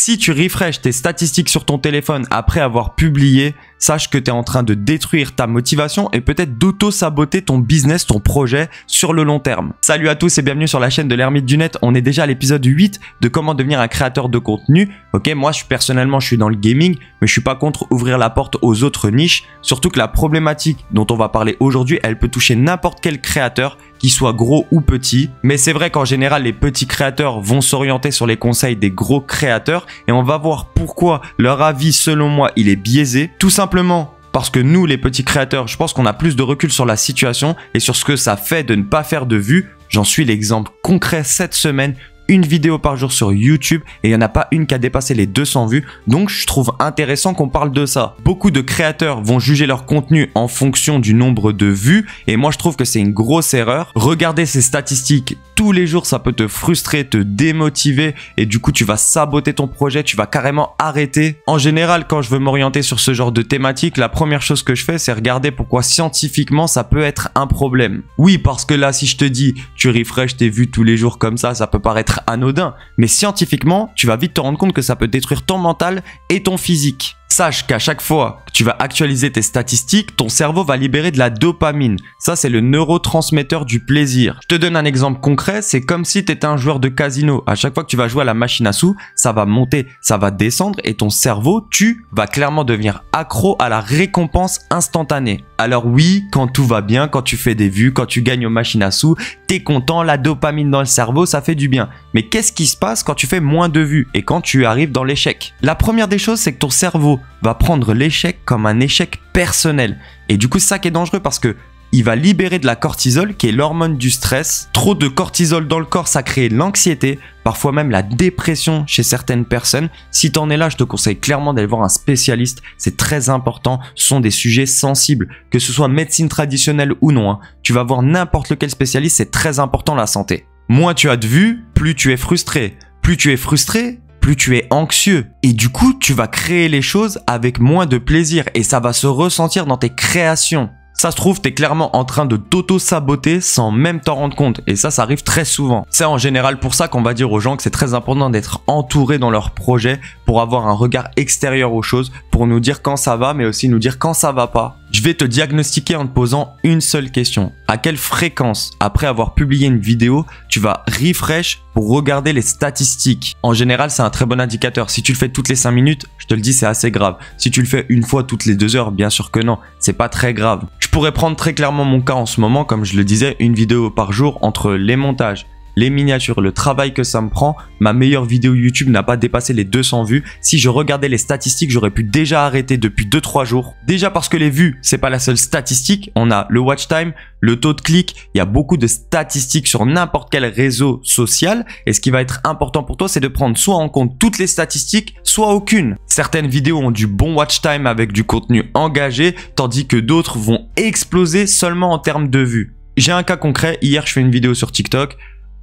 Si tu refresh tes statistiques sur ton téléphone après avoir publié, sache que tu es en train de détruire ta motivation et peut-être d'auto-saboter ton business, ton projet sur le long terme. Salut à tous et bienvenue sur la chaîne de l'Ermite du Net. On est déjà à l'épisode 8 de comment devenir un créateur de contenu. Ok, moi personnellement je suis dans le gaming, mais je suis pas contre ouvrir la porte aux autres niches. Surtout que la problématique dont on va parler aujourd'hui, elle peut toucher n'importe quel créateur, qu'il soit gros ou petit. Mais c'est vrai qu'en général, les petits créateurs vont s'orienter sur les conseils des gros créateurs et on va voir pourquoi leur avis, selon moi, il est biaisé. Tout simplement parce que nous, les petits créateurs, je pense qu'on a plus de recul sur la situation et sur ce que ça fait de ne pas faire de vues. J'en suis l'exemple concret cette semaine. Une vidéo par jour sur YouTube et il n'y en a pas une qui a dépassé les 200 vues. Donc, je trouve intéressant qu'on parle de ça. Beaucoup de créateurs vont juger leur contenu en fonction du nombre de vues et moi, je trouve que c'est une grosse erreur. Regarder ces statistiques tous les jours, ça peut te frustrer, te démotiver et du coup, tu vas saboter ton projet, tu vas carrément arrêter. En général, quand je veux m'orienter sur ce genre de thématique, la première chose que je fais, c'est regarder pourquoi scientifiquement, ça peut être un problème. Oui, parce que là, si je te dis, tu refresh tes vues tous les jours comme ça peut paraître anodin, mais scientifiquement, tu vas vite te rendre compte que ça peut détruire ton mental et ton physique. Sache qu'à chaque fois que tu vas actualiser tes statistiques, ton cerveau va libérer de la dopamine. Ça, c'est le neurotransmetteur du plaisir. Je te donne un exemple concret, c'est comme si tu étais un joueur de casino. À chaque fois que tu vas jouer à la machine à sous, ça va monter, ça va descendre et ton cerveau, tu vas clairement devenir accro à la récompense instantanée. Alors oui, quand tout va bien, quand tu fais des vues, quand tu gagnes aux machines à sous, t'es content, la dopamine dans le cerveau, ça fait du bien. Mais qu'est-ce qui se passe quand tu fais moins de vues et quand tu arrives dans l'échec? La première des choses, c'est que ton cerveau va prendre l'échec comme un échec personnel. Et du coup, c'est ça qui est dangereux parce que il va libérer de la cortisol qui est l'hormone du stress. Trop de cortisol dans le corps, ça crée l'anxiété, parfois même la dépression chez certaines personnes. Si t'en es là, je te conseille clairement d'aller voir un spécialiste. C'est très important. Ce sont des sujets sensibles, que ce soit médecine traditionnelle ou non, hein. Tu vas voir n'importe lequel spécialiste, c'est très important la santé. Moins tu as de vues, plus tu es frustré. Plus tu es frustré, plus tu es anxieux. Et du coup, tu vas créer les choses avec moins de plaisir et ça va se ressentir dans tes créations. Ça se trouve, t'es clairement en train de t'auto-saboter sans même t'en rendre compte. Et ça arrive très souvent. C'est en général pour ça qu'on va dire aux gens que c'est très important d'être entouré dans leur projet pour avoir un regard extérieur aux choses, pour nous dire quand ça va, mais aussi nous dire quand ça va pas. Je vais te diagnostiquer en te posant une seule question. À quelle fréquence, après avoir publié une vidéo, tu vas refresh pour regarder les statistiques? En général, c'est un très bon indicateur. Si tu le fais toutes les 5 minutes, je te le dis, c'est assez grave. Si tu le fais une fois toutes les 2 heures, bien sûr que non, c'est pas très grave. Je pourrais prendre très clairement mon cas en ce moment, comme je le disais, une vidéo par jour entre les montages, les miniatures, le travail que ça me prend. Ma meilleure vidéo YouTube n'a pas dépassé les 200 vues. Si je regardais les statistiques, j'aurais pu déjà arrêter depuis 2-3 jours. Déjà parce que les vues, c'est pas la seule statistique. On a le watch time, le taux de clic. Il y a beaucoup de statistiques sur n'importe quel réseau social. Et ce qui va être important pour toi, c'est de prendre soit en compte toutes les statistiques, soit aucune. Certaines vidéos ont du bon watch time avec du contenu engagé, tandis que d'autres vont exploser seulement en termes de vues. J'ai un cas concret. Hier, je fais une vidéo sur TikTok.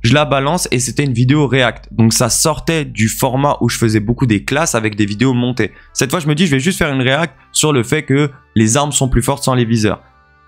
Je la balance et c'était une vidéo React. Donc ça sortait du format où je faisais beaucoup des classes avec des vidéos montées. Cette fois, je me dis, je vais juste faire une React sur le fait que les armes sont plus fortes sans les viseurs.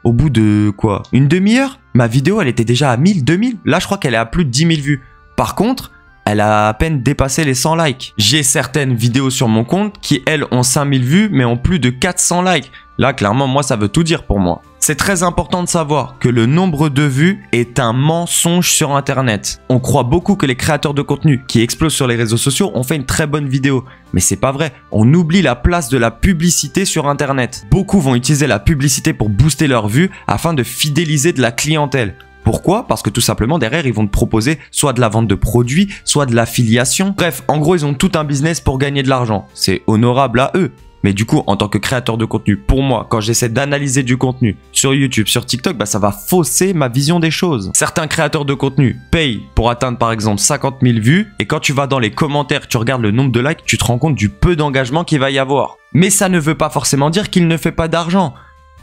Au bout de quoi? Une demi-heure? Ma vidéo, elle était déjà à 1000, 2000. Là, je crois qu'elle est à plus de 10 000 vues. Par contre, elle a à peine dépassé les 100 likes. J'ai certaines vidéos sur mon compte qui, elles, ont 5000 vues, mais ont plus de 400 likes. Là, clairement, moi, ça veut tout dire pour moi. C'est très important de savoir que le nombre de vues est un mensonge sur Internet. On croit beaucoup que les créateurs de contenu qui explosent sur les réseaux sociaux ont fait une très bonne vidéo. Mais c'est pas vrai. On oublie la place de la publicité sur Internet. Beaucoup vont utiliser la publicité pour booster leurs vues afin de fidéliser de la clientèle. Pourquoi? Parce que tout simplement, derrière, ils vont te proposer soit de la vente de produits, soit de l'affiliation. Bref, en gros, ils ont tout un business pour gagner de l'argent. C'est honorable à eux. Mais du coup, en tant que créateur de contenu, pour moi, quand j'essaie d'analyser du contenu sur YouTube, sur TikTok, ça va fausser ma vision des choses. Certains créateurs de contenu payent pour atteindre par exemple 50 000 vues et quand tu vas dans les commentaires, tu regardes le nombre de likes, tu te rends compte du peu d'engagement qu'il va y avoir. Mais ça ne veut pas forcément dire qu'il ne fait pas d'argent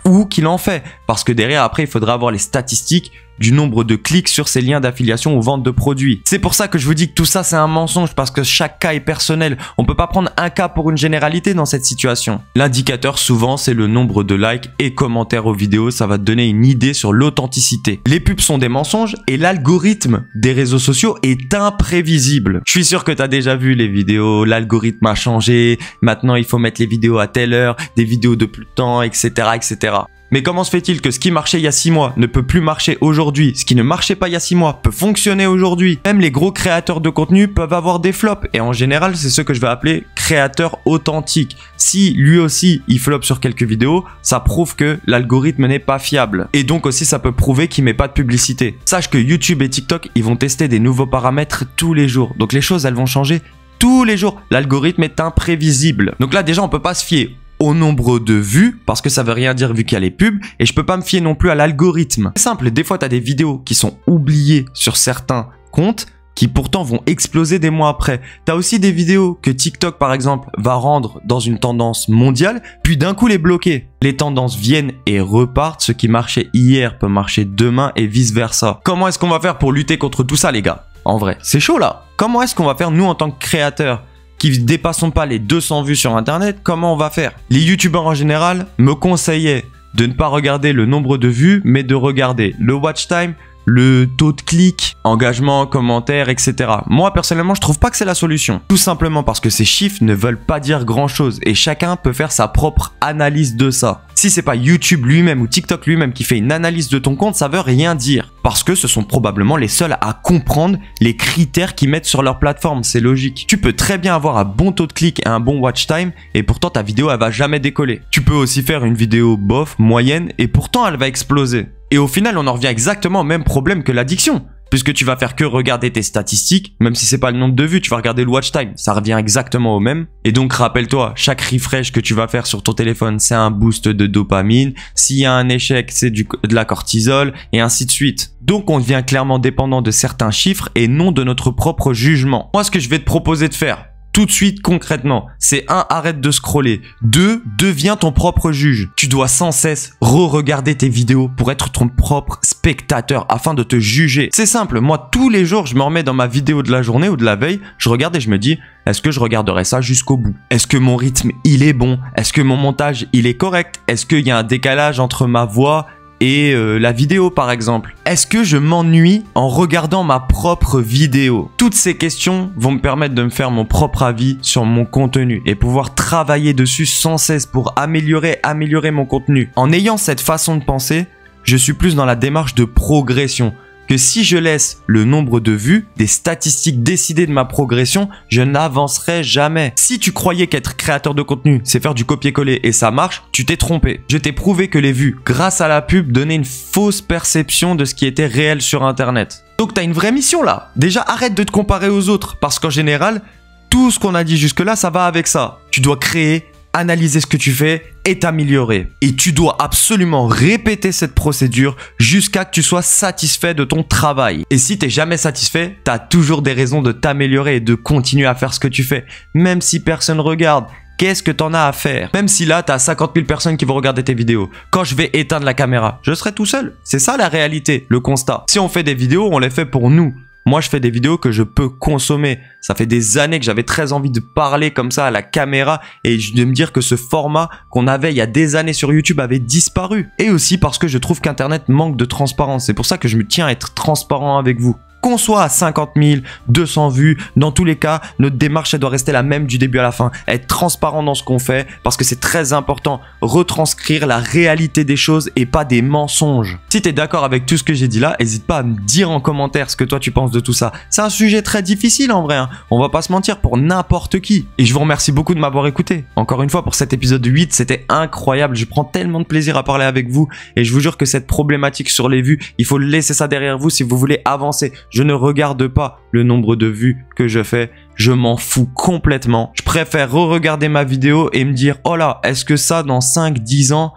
ou qu'il en fait. Parce que derrière, après, il faudra avoir les statistiques du nombre de clics sur ces liens d'affiliation ou vente de produits. C'est pour ça que je vous dis que tout ça c'est un mensonge parce que chaque cas est personnel. On peut pas prendre un cas pour une généralité dans cette situation. L'indicateur souvent c'est le nombre de likes et commentaires aux vidéos, ça va te donner une idée sur l'authenticité. Les pubs sont des mensonges et l'algorithme des réseaux sociaux est imprévisible. Je suis sûr que tu as déjà vu les vidéos, l'algorithme a changé, maintenant il faut mettre les vidéos à telle heure, des vidéos de plus de temps, etc. etc. Mais comment se fait-il que ce qui marchait il y a 6 mois ne peut plus marcher aujourd'hui? Ce qui ne marchait pas il y a 6 mois peut fonctionner aujourd'hui. Même les gros créateurs de contenu peuvent avoir des flops. Et en général, c'est ce que je vais appeler créateur authentique. Si lui aussi, il flop sur quelques vidéos, ça prouve que l'algorithme n'est pas fiable. Et donc aussi, ça peut prouver qu'il met pas de publicité. Sache que YouTube et TikTok, ils vont tester des nouveaux paramètres tous les jours. Donc les choses, elles vont changer tous les jours. L'algorithme est imprévisible. Donc là, déjà, on peut pas se fier au nombre de vues parce que ça veut rien dire vu qu'il y a les pubs et je peux pas me fier non plus à l'algorithme. C'est simple, des fois tu as des vidéos qui sont oubliées sur certains comptes qui pourtant vont exploser des mois après. Tu as aussi des vidéos que TikTok par exemple va rendre dans une tendance mondiale puis d'un coup les bloquer. Les tendances viennent et repartent, ce qui marchait hier peut marcher demain et vice versa. Comment est-ce qu'on va faire pour lutter contre tout ça les gars? En vrai, c'est chaud là. Comment est-ce qu'on va faire nous en tant que créateurs qui ne dépassons pas les 200 vues sur internet, comment on va faire? Les youtubeurs en général me conseillaient de ne pas regarder le nombre de vues, mais de regarder le watch time, le taux de clic, engagement, commentaires, etc. Moi, personnellement, je trouve pas que c'est la solution. Tout simplement parce que ces chiffres ne veulent pas dire grand chose et chacun peut faire sa propre analyse de ça. Si c'est pas YouTube lui-même ou TikTok lui-même qui fait une analyse de ton compte, ça veut rien dire. Parce que ce sont probablement les seuls à comprendre les critères qu'ils mettent sur leur plateforme, c'est logique. Tu peux très bien avoir un bon taux de clic et un bon watch time et pourtant ta vidéo elle va jamais décoller. Tu peux aussi faire une vidéo bof, moyenne et pourtant elle va exploser. Et au final, on en revient exactement au même problème que l'addiction. Puisque tu vas faire que regarder tes statistiques, même si c'est pas le nombre de vues, tu vas regarder le watch time, ça revient exactement au même. Et donc rappelle-toi, chaque refresh que tu vas faire sur ton téléphone, c'est un boost de dopamine. S'il y a un échec, c'est de la cortisol et ainsi de suite. Donc on devient clairement dépendant de certains chiffres et non de notre propre jugement. Moi, ce que je vais te proposer de faire, tout de suite, concrètement, c'est 1. Arrête de scroller. 2. Deviens ton propre juge. Tu dois sans cesse re-regarder tes vidéos pour être ton propre spectateur afin de te juger. C'est simple, moi tous les jours, je me remets dans ma vidéo de la journée ou de la veille, je regarde et je me dis, est-ce que je regarderai ça jusqu'au bout? Est-ce que mon rythme, il est bon? Est-ce que mon montage, il est correct? Est-ce qu'il y a un décalage entre ma voix et la vidéo par exemple? Est-ce que je m'ennuie en regardant ma propre vidéo? Toutes ces questions vont me permettre de me faire mon propre avis sur mon contenu et pouvoir travailler dessus sans cesse pour améliorer mon contenu. En ayant cette façon de penser, je suis plus dans la démarche de progression. Que si je laisse le nombre de vues, des statistiques décider de ma progression, je n'avancerai jamais. Si tu croyais qu'être créateur de contenu, c'est faire du copier-coller et ça marche, tu t'es trompé. Je t'ai prouvé que les vues, grâce à la pub, donnaient une fausse perception de ce qui était réel sur Internet. Donc tu as une vraie mission là. Déjà, arrête de te comparer aux autres, parce qu'en général, tout ce qu'on a dit jusque-là, ça va avec ça. Tu dois créer, analyser ce que tu fais et t'améliorer. Et tu dois absolument répéter cette procédure jusqu'à que tu sois satisfait de ton travail. Et si t'es jamais satisfait, t'as toujours des raisons de t'améliorer et de continuer à faire ce que tu fais. Même si personne regarde, qu'est-ce que t'en as à faire? Même si là, t'as 50 000 personnes qui vont regarder tes vidéos. Quand je vais éteindre la caméra, je serai tout seul. C'est ça la réalité, le constat. Si on fait des vidéos, on les fait pour nous. Moi, je fais des vidéos que je peux consommer. Ça fait des années que j'avais très envie de parler comme ça à la caméra et de me dire que ce format qu'on avait il y a des années sur YouTube avait disparu. Et aussi parce que je trouve qu'Internet manque de transparence. C'est pour ça que je me tiens à être transparent avec vous. Qu'on soit à 50 000, 200 vues, dans tous les cas, notre démarche elle doit rester la même du début à la fin. Être transparent dans ce qu'on fait parce que c'est très important. Retranscrire la réalité des choses et pas des mensonges. Si tu es d'accord avec tout ce que j'ai dit là, n'hésite pas à me dire en commentaire ce que toi tu penses de tout ça. C'est un sujet très difficile en vrai, hein. On va pas se mentir pour n'importe qui. Et je vous remercie beaucoup de m'avoir écouté. Encore une fois pour cet épisode 8, c'était incroyable. Je prends tellement de plaisir à parler avec vous et je vous jure que cette problématique sur les vues, il faut laisser ça derrière vous si vous voulez avancer. Je ne regarde pas le nombre de vues que je fais. Je m'en fous complètement. Je préfère re-regarder ma vidéo et me dire, oh là, est-ce que ça, dans 5-10 ans,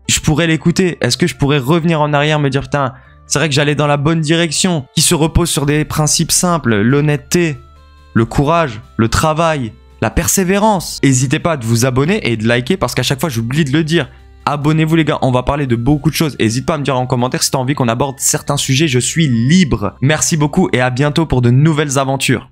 je pourrais l'écouter? Est-ce que je pourrais revenir en arrière, me dire, putain, c'est vrai que j'allais dans la bonne direction, qui se repose sur des principes simples, l'honnêteté, le courage, le travail, la persévérance. N'hésitez pas à vous abonner et de liker parce qu'à chaque fois, j'oublie de le dire. Abonnez-vous les gars, on va parler de beaucoup de choses. N'hésite pas à me dire en commentaire si tu as envie qu'on aborde certains sujets, je suis libre. Merci beaucoup et à bientôt pour de nouvelles aventures.